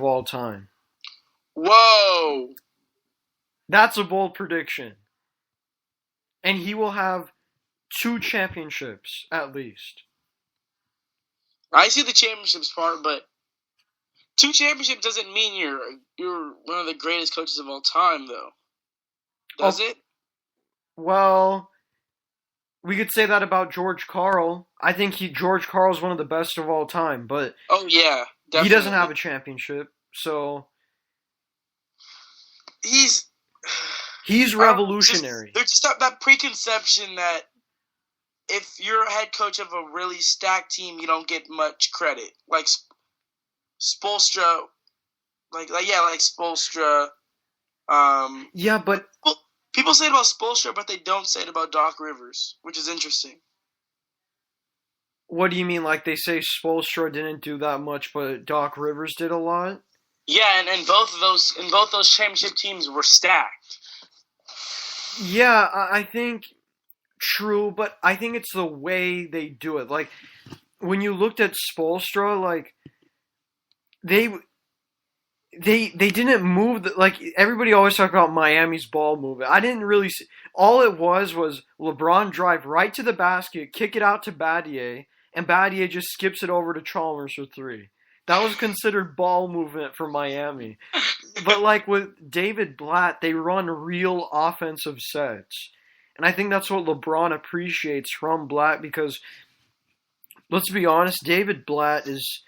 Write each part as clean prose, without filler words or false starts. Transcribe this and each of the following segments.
of all time. Whoa! That's a bold prediction. And he will have 2 championships, at least. I see the championships part, but 2 championships doesn't mean you're one of the greatest coaches of all time, though. Does it? Well, we could say that about George Karl. I think George Karl is one of the best of all time, but oh yeah, definitely. He doesn't have a championship, so he's revolutionary. There's just that preconception that if you're a head coach of a really stacked team, you don't get much credit. Like Spoelstra, like Spoelstra. Yeah, but people say it about Spoelstra, but they don't say it about Doc Rivers, which is interesting. What do you mean? Like they say Spoelstra didn't do that much, but Doc Rivers did a lot? Yeah, and both those championship teams were stacked. Yeah, I think true, but I think it's the way they do it. Like when you looked at Spoelstra, like they didn't move like everybody always talk about Miami's ball movement. I didn't really see. All it was LeBron drive right to the basket, kick it out to Battier, and Battier just skips it over to Chalmers for 3. That was considered ball movement for Miami. But like with David Blatt, they run real offensive sets. And I think that's what LeBron appreciates from Blatt because, let's be honest, David Blatt is...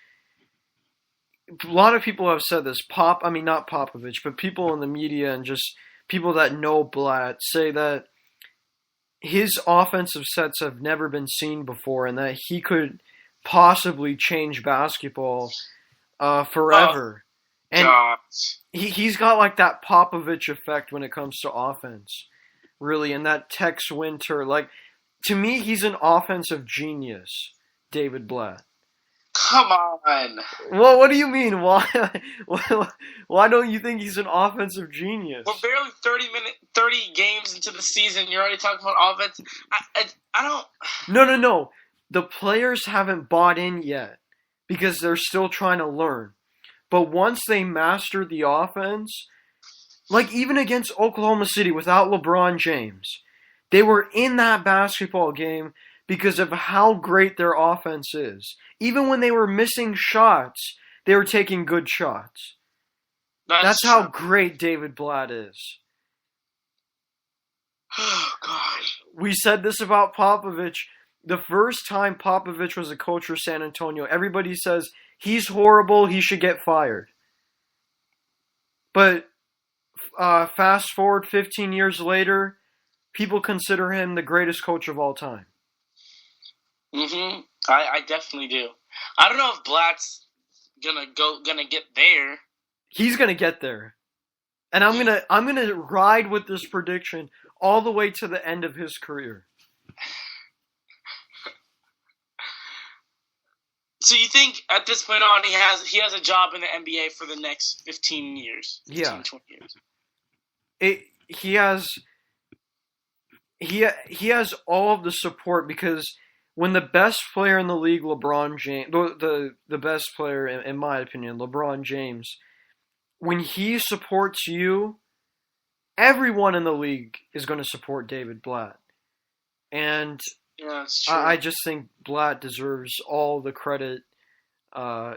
A lot of people have said this. Not Popovich, but people in the media and just people that know Blatt say that his offensive sets have never been seen before and that he could possibly change basketball forever. And he's got like that Popovich effect when it comes to offense, really, and that Tex Winter. Like, to me, he's an offensive genius, David Blatt. Come on. Well, what do you mean? Why don't you think he's an offensive genius? We're barely 30 games into the season. You're already talking about offense. I don't... No. The players haven't bought in yet because they're still trying to learn. But once they master the offense, like even against Oklahoma City without LeBron James, they were in that basketball game because of how great their offense is. Even when they were missing shots, they were taking good shots. That's how great David Blatt is. Oh, God. We said this about Popovich. The first time Popovich was a coach for San Antonio, everybody says, he's horrible, he should get fired. But fast forward 15 years later, people consider him the greatest coach of all time. Mm-hmm. I definitely do. I don't know if Blatt's gonna get there. He's gonna get there. And I'm gonna ride with this prediction all the way to the end of his career. So you think at this point on he has a job in the NBA for the next 15 years? 20 years. He has all of the support because when the best player in the league, LeBron James, the best player in my opinion, LeBron James, when he supports you, everyone in the league is going to support David Blatt. And yeah, that's true. I just think Blatt deserves all the credit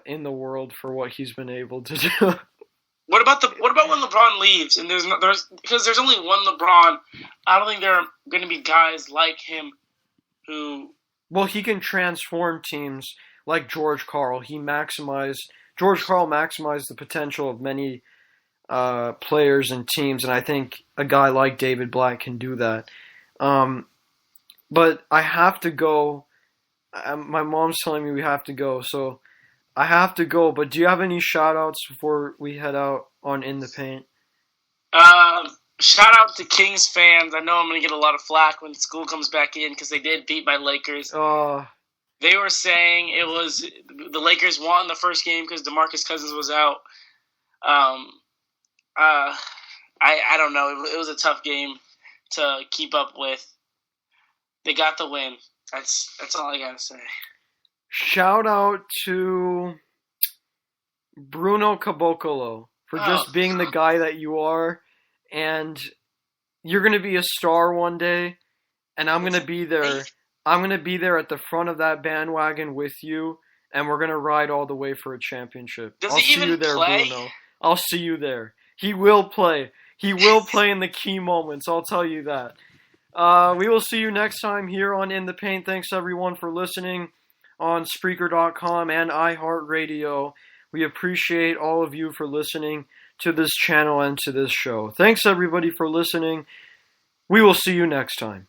in the world for what he's been able to do. What about when LeBron leaves and because there's only one LeBron? I don't think there are going to be guys like him who. Well, he can transform teams like George Karl. George Karl maximized the potential of many players and teams, and I think a guy like David Blatt can do that. But I have to go. My mom's telling me we have to go, so I have to go. But do you have any shout-outs before we head out on In the Paint? Shout out to Kings fans. I know I'm going to get a lot of flack when school comes back in because they did beat my Lakers. They were saying it was the Lakers won the first game because DeMarcus Cousins was out. I don't know. It was a tough game to keep up with. They got the win. That's all I got to say. Shout out to Bruno Caboclo, for just being the guy that you are, and you're gonna be a star one day, and I'm gonna be there. I'm gonna be there at the front of that bandwagon with you, and we're gonna ride all the way for a championship. Does he even play? Bruno. I'll see you there. He will play. He will play in the key moments. I'll tell you that. We will see you next time here on In the Paint. Thanks everyone for listening on Spreaker.com and iHeartRadio. We appreciate all of you for listening to this channel and to this show. Thanks everybody for listening. We will see you next time.